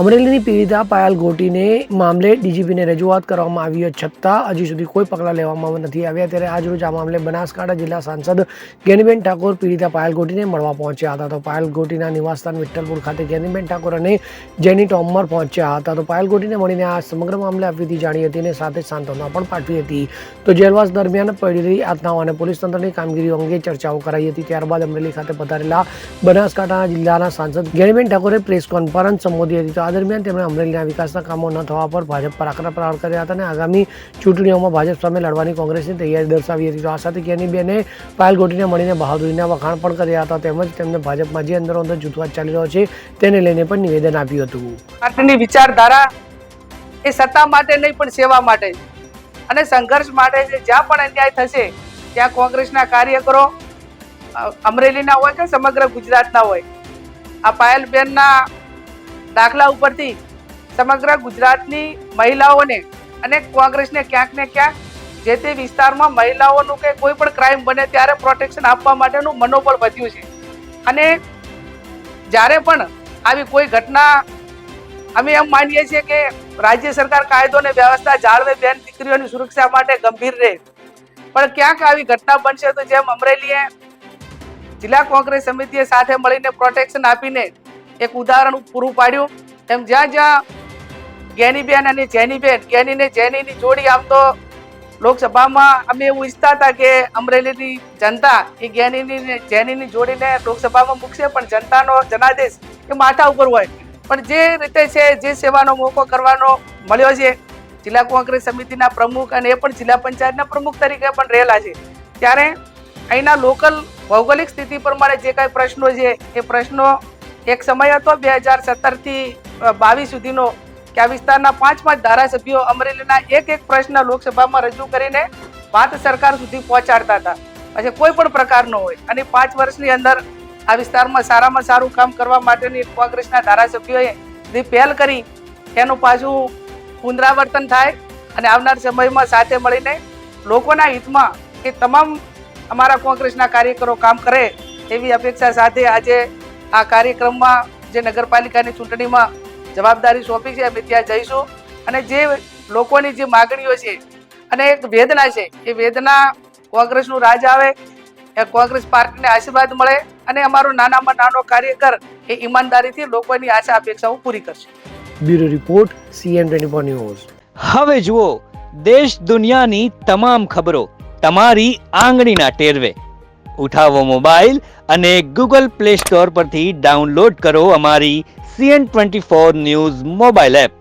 અમરેલીની પીડિતા પાયલ ગોટીને મામલે ડીજીપીને રજૂઆત કરવામાં આવી છતાં હજી સુધી કોઈ પગલાં લેવામાં નથી આવ્યા। ત્યારે આજરોજ આ મામલે બનાસકાંઠા જિલ્લા સાંસદ જ્ઞાનીબેન ઠાકોર પીડિતા પાયલ ગોટીને મળવા પહોંચ્યા હતા। તો પાયલ ગોટીના નિવાસસ્થાન વિઠ્ઠલપુર ખાતે જ્ઞાનીબેન ઠાકોર અને જેની ટોમર પહોંચ્યા હતા। તો પાયલ ગોટીને મળીને આ સમગ્ર મામલે આપવીતી જાણી હતી અને સાથે સાંત્વના પણ પાઠવી હતી। તો જેલવાસ દરમિયાન પડી આત્માઓ અને પોલીસ તંત્રની કામગીરી અંગે ચર્ચાઓ કરાઈ હતી। ત્યારબાદ અમરેલી ખાતે પધારેલા બનાસકાંઠા જિલ્લાના સાંસદ જ્ઞાનીબેન ઠાકોરે પ્રેસ કોન્ફરન્સ સંબોધી હતી। આ દરમિયાન તેમણે અમરેલીના વિકાસના કામો ન થવા પર ભાજપ પર આકરા પ્રહાર કર્યા હતા અને આગામી ચૂંટણીઓમાં ભાજપ સામે લડવાની કોંગ્રેસની તૈયારી દર્શાવી હતી। તો આ સાથે જ્ઞાનીબેને પાયલ ગોટીને મળીને બહાદુરીના વખાણ પણ કર્યા હતા તેમજ તેમને ભાજપમાં જે અંદરો અંદર જૂથવાદ ચાલી રહ્યો છે તેને લઈને પણ નિવેદન આપ્યું હતું। પાર્ટીની વિચારધારા એ સત્તા માટે નહીં પણ સેવા માટે અને સંઘર્ષ માટે છે। જ્યાં પણ અન્યાય થશે ત્યાં કોંગ્રેસના કાર્યકરો અમરેલીના હોય કે સમગ્ર ગુજરાતના હોય આ પાયલબેનના દાખલા ઉપરથી સમગ્ર ગુજરાતની મહિલાઓને અને કોંગ્રેસને ક્યાંક ને ક્યાંક જે તે વિસ્તારમાં મહિલાઓનું કે કોઈ પણ ક્રાઇમ બને ત્યારે પ્રોટેક્શન આપવા માટેનું મનોબળ વધ્યું છે। અને જ્યારે પણ આવી કોઈ ઘટના અમે એમ માનીએ છીએ કે રાજ્ય સરકાર કાયદો અને વ્યવસ્થા જાળવે, બેન દીકરીઓની સુરક્ષા માટે ગંભીર રહે, પણ ક્યાંક આવી ઘટના બનશે તો જેમ અમરેલીએ જિલ્લા કોંગ્રેસ સમિતિએ સાથે મળીને પ્રોટેક્શન આપીને એક ઉદાહરણ પૂરું પાડ્યું, એમ જ્યાં જ્યાં જ્ઞાનીબેન અને જેનીબેન, જ્ઞાનીને જેનીની જોડી આમ તો લોકસભામાં અમે એવું ઈચ્છતા હતા કે અમરેલીની જનતા એ જ્ઞાનીની જેનીની જોડીને લોકસભામાં મૂકશે, પણ જનતાનો જનાદેશ એ માથા ઉપર હોય। પણ જે રીતે છે જે સેવાનો મોકો કરવાનો મળ્યો છે, જિલ્લા કોંગ્રેસ સમિતિના પ્રમુખ અને એ પણ જિલ્લા પંચાયતના પ્રમુખ તરીકે પણ રહેલા છે, ત્યારે અહીંના લોકલ ભૌગોલિક સ્થિતિ પ્રમાણે જે કાંઈ પ્રશ્નો છે એ પ્રશ્નો એક સમય હતો 2017 થી 22 સુધીનો કે આ વિસ્તારના 5 ધારાસભ્યો અમરેલીના એક પ્રશ્ન લોકસભામાં રજૂ કરીને વાત સરકાર સુધી પહોંચાડતા હતા। પછી કોઈ પણ પ્રકારનો હોય અને 5 વર્ષની અંદર આ વિસ્તારમાં સારામાં સારું કામ કરવા માટેની કોંગ્રેસના ધારાસભ્યોએ જે પહેલ કરી એનું પાછું પુનરાવર્તન થાય અને આવનાર સમયમાં સાથે મળીને લોકોના હિતમાં એ તમામ અમારા કોંગ્રેસના કાર્યકરો કામ કરે એવી અપેક્ષા સાથે આજે આ કાર્યક્રમમાં જે નગરપાલિકાની ચૂંટણીમાં જવાબદારી સોંપી છે અમે ત્યાં જઈશું અને જે લોકોની જે માગણીઓ છે અને એક વેદના છે એ વેદના કોંગ્રેસનું રાજ આવે, એ કોંગ્રેસ પાર્ટીને આશીર્વાદ મળે અને અમારો નાનામાં નાનો કાર્યકર એ ઈમાનદારીથી લોકોની આશા અપેક્ષાઓ પૂરી કરશે। Bureau report CM24 news. હવે જુઓ દેશ દુનિયાની તમામ ખબરો તમારી આંગળીના ટેરવે। ઉઠાવો મોબાઈલ અને Google Play Store પરથી ડાઉનલોડ કરો અમારી CM24 ન્યૂઝ મોબાઈલ એપ।